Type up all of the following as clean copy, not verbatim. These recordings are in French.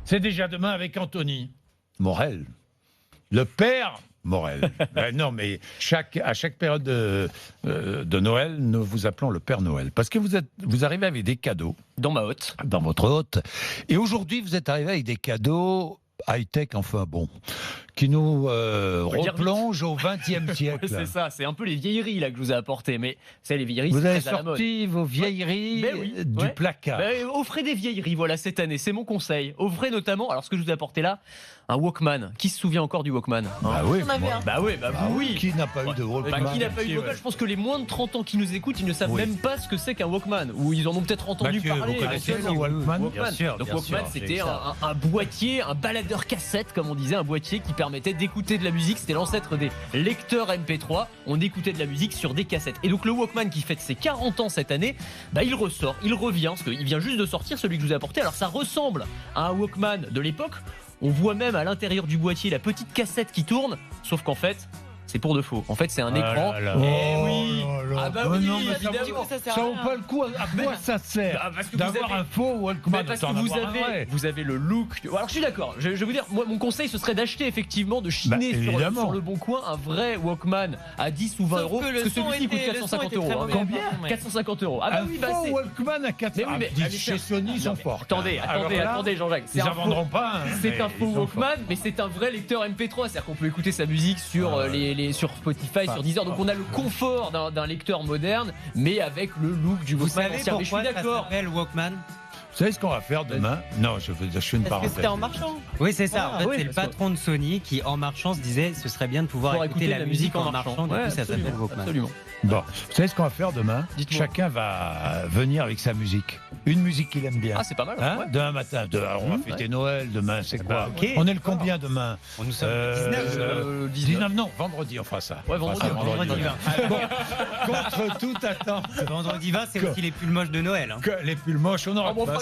C'est déjà demain avec Anthony Morel, le père Morel. Non, mais à chaque période de Noël, nous vous appelons le Père Noël. Parce que vous arrivez avec des cadeaux. Dans ma hotte. Dans votre hôte. Et aujourd'hui, vous êtes arrivé avec des cadeaux high-tech, enfin bon, qui nous replongent au XXe siècle. C'est ça, c'est un peu les vieilleries là que je vous ai apportées, mais c'est les vieilleries. Vous avez très à la mode. sorti vos vieilleries du placard. Offrez des vieilleries, voilà, cette année, c'est mon conseil. Offrez notamment, alors ce que je vous ai apporté là, un Walkman. Qui se souvient encore du Walkman, hein? Bah oui, oui. Qui n'a pas eu de Walkman? Qui n'a pas eu de Walkman? Je pense que les moins de 30 ans qui nous écoutent, ils ne savent même pas ce que c'est qu'un Walkman, ou ils en ont peut-être entendu parler. Vous connaissez le Walkman? Bien sûr, donc Walkman, c'était un boîtier, un baladeur cassette, comme on disait, un boîtier qui permettait d'écouter de la musique. C'était l'ancêtre des lecteurs MP3. On écoutait de la musique sur des cassettes. Et donc le Walkman qui fête ses 40 ans cette année, il ressort, il revient, parce qu'il vient juste de sortir, celui que je vous ai apporté. Alors ça ressemble à un Walkman de l'époque. On voit même à l'intérieur du boîtier la petite cassette qui tourne, sauf qu'en fait, c'est pour de faux. En fait, c'est un écran. Ça vaut pas le coup. À quoi ça sert d'avoir un faux Walkman? Parce que vous avez le look. Alors je suis d'accord. Je vais vous dire, moi, mon conseil, ce serait d'acheter effectivement, de chiner sur le bon coin un vrai Walkman à 10 ou 20 euros. Parce que celui-ci coûte 450 euros. Combien? 450 euros. Un faux Walkman à 450 euros. Chez Sony, ils sont forts. Attendez, Jean-Jacques. Ils n'en vendront pas. C'est un faux Walkman, mais c'est un vrai lecteur MP3. C'est-à-dire qu'on peut écouter sa musique sur sur Spotify, sur Deezer. Donc on a le confort d'un lecteur moderne, mais avec le look du Walkman ancien. Mais je suis d'accord. Ça s'appelle Walkman. Vous savez ce qu'on va faire demain? Non, je fais une parenthèse. Parce que c'était en marchant. Oui, c'est ça. En fait, c'est le patron de Sony qui, en marchant, se disait ce serait bien de pouvoir écouter la musique en marchant. Du coup, ça s'appelle Walkman. Absolument. Bon, vous savez ce qu'on va faire demain? Chacun va venir avec sa musique. Une musique qu'il aime bien. Ah, c'est pas mal. Demain matin. Alors, on va fêter Noël. Demain, c'est quoi? On est le combien demain? Nous sommes le 19. Non, vendredi, on fera ça. Ouais, vendredi 20. Contre toute attente. Vendredi 20, c'est aussi les pulls moches de Noël. Les pulls moches, on aura on va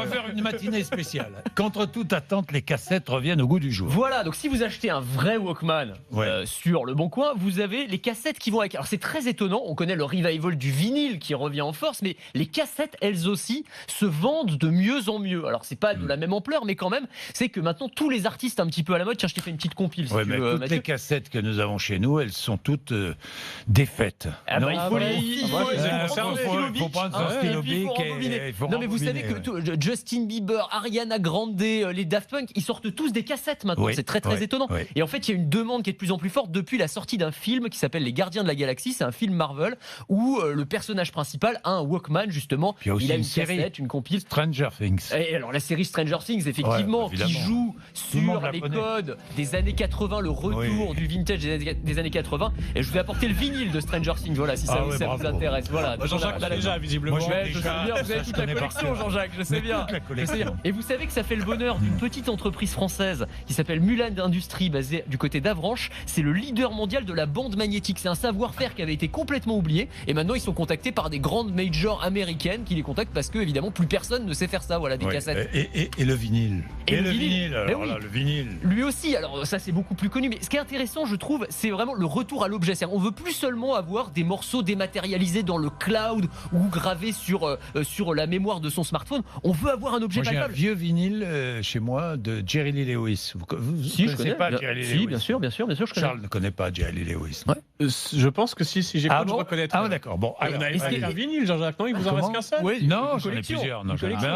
faire une matinée spéciale. Contre toute attente, les cassettes reviennent au goût du jour. Voilà, donc si vous achetez un vrai Walkman sur Le Bon Coin, vous avez les cassettes qui vont avec. Alors c'est très étonnant, on connaît le revival du vinyle qui revient en force, mais les cassettes, elles aussi, se vendent de mieux en mieux. Alors c'est pas de la même ampleur, mais quand même, c'est que maintenant tous les artistes un petit peu à la mode. Tiens, je t'ai fait une petite compile. Si tu veux, toutes Mathieu. les cassettes que nous avons chez nous, elles sont toutes défaites. Il faut prendre son stylo bic et non mais vous savez que Justin Bieber, Ariana Grande, les Daft Punk, ils sortent tous des cassettes maintenant. C'est très étonnant. Et en fait, il y a une demande qui est de plus en plus forte depuis la sortie d'un film qui s'appelle Les Gardiens de la Galaxie. C'est un film Marvel où le personnage principal a un Walkman justement. Il a une série, cassette, une compile. Stranger Things. Et alors la série Stranger Things, effectivement, qui joue sur les codes des années 80, le retour du vintage des années 80. Et je vous ai apporté le vinyle de Stranger Things. Voilà, si ça vous intéresse. Voilà. Jean-Jacques l'a déjà visiblement. Je sais bien, vous avez toute la collection, Jean-Jacques. Je sais bien. Et vous savez que ça fait le bonheur d'une petite entreprise française qui s'appelle Mulan Industries, basée du côté d'Avranches. C'est le leader mondial de la bande magnétique. C'est un savoir-faire qui avait été complètement oublié. Et maintenant, ils sont contactés par des grandes majors américaines qui les contactent parce que, évidemment, plus personne ne sait faire ça. Voilà, des cassettes. Et le vinyle. Le vinyle. Lui aussi. Alors, ça, c'est beaucoup plus connu. Mais ce qui est intéressant, je trouve, c'est vraiment le retour à l'objet. On veut plus seulement avoir des morceaux dématérialisés dans le cloud ou gravés sur la mémoire de son smartphone. On veut avoir un objet palpable. J'ai un vieux vinyle chez moi de Jerry Lee Lewis. Vous connaissez pas Jerry Lee Lewis? Si, bien sûr, je connais. Charles ne connaît pas Jerry Lee Lewis. Je pense que si j'écoute, je reconnais. Ah d'accord. Bon, un vinyle, Jean-Jacques, non, il vous en reste qu'un seul? Non, j'en ai plusieurs.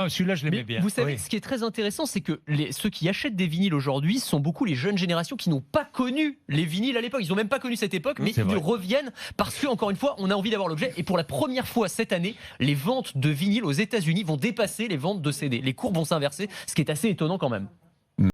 Celui-là, je l'aimais bien. Vous savez, ce qui est très intéressant, c'est que ceux qui achètent des vinyles aujourd'hui sont beaucoup les jeunes générations qui n'ont pas connu les vinyles à l'époque. Ils n'ont même pas connu cette époque, mais ils reviennent parce que, encore une fois, on a envie d'avoir l'objet. Et pour la première fois cette année, les ventes de vinyles aux États-Unis vont dépasser les ventes de CD. Les courbes vont s'inverser, ce qui est assez étonnant quand même.